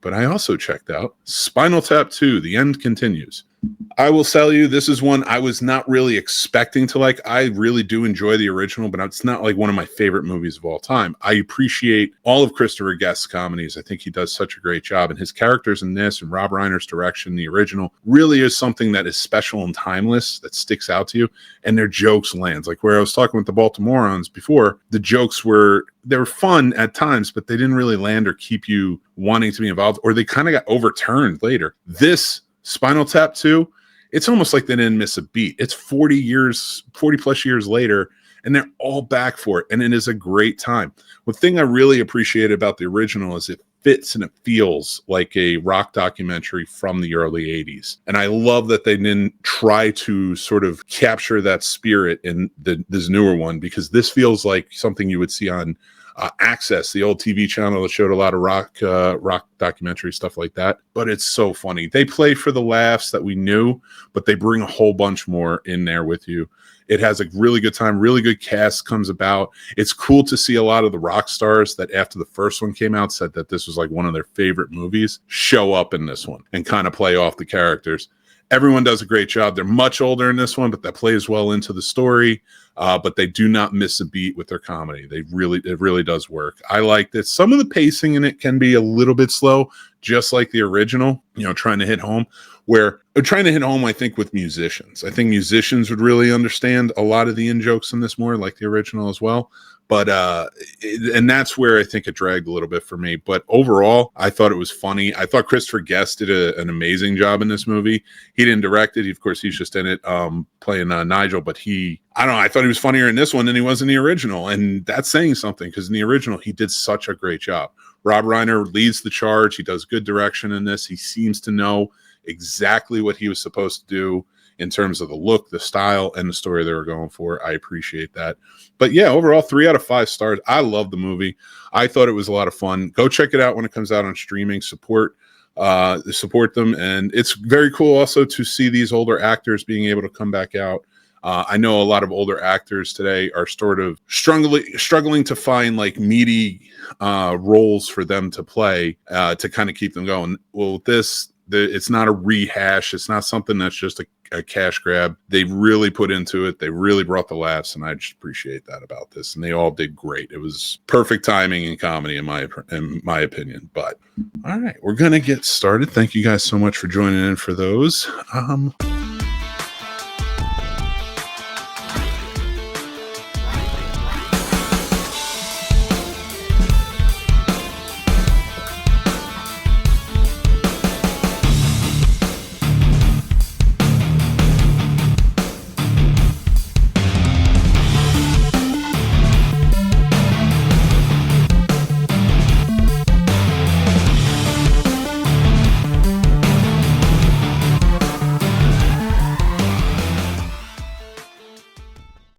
but I also checked out Spinal Tap 2, The End Continues. I will tell you, this is one I was not really expecting to like. I really do enjoy the original, but it's not like one of my favorite movies of all time. I appreciate all of Christopher Guest's comedies. I think he does such a great job, and his characters in this and Rob Reiner's direction, the original, really is something that is special and timeless that sticks out to you, and their jokes lands. Like where I was talking with the Baltimoreans before, the jokes were fun at times, but they didn't really land or keep you wanting to be involved, or they kind of got overturned later. This Spinal Tap 2, it's almost like they didn't miss a beat. It's 40 plus years later, and they're all back for it, and it is a great time. The thing I really appreciate about the original is it fits and it feels like a rock documentary from the early 80s. And I love that they didn't try to sort of capture that spirit in this newer one, because this feels like something you would see on Access, the old TV channel that showed a lot of rock documentary stuff like that. But it's so funny. They play for the laughs that we knew, but they bring a whole bunch more in there with you. It has a really good time. Really good cast comes about. It's cool to see a lot of the rock stars that after the first one came out said that this was like one of their favorite movies show up in this one and kind of play off the characters. Everyone does a great job. They're much older in this one, but that plays well into the story. But they do not miss a beat with their comedy. It really does work. I like this. Some of the pacing in it can be a little bit slow, just like the original, trying to hit home. I think, with musicians. I think musicians would really understand a lot of the in-jokes in this more, like the original as well. But and that's where I think it dragged a little bit for me. But overall, I thought it was funny. I thought Christopher Guest did an amazing job in this movie. He didn't direct it. Of course, he's just in it playing Nigel. But I thought he was funnier in this one than he was in the original. And that's saying something, because in the original, he did such a great job. Rob Reiner leads the charge. He does good direction in this. He seems to know exactly what he was supposed to do in terms of the look, the style, and the story they were going for. I appreciate that. But yeah, overall, 3 out of 5 stars. I love the movie. I thought it was a lot of fun. Go check it out when it comes out on streaming. Support them. And it's very cool also to see these older actors being able to come back out. I know a lot of older actors today are sort of struggling to find like meaty roles for them to play to kind of keep them going. Well, with this, it's not a rehash. It's not something that's just a cash grab. They really put into it. They really brought the laughs, and I just appreciate that about this. And they all did great. It was perfect timing and comedy in my opinion. But all right, we're gonna get started. Thank you guys so much for joining in for those.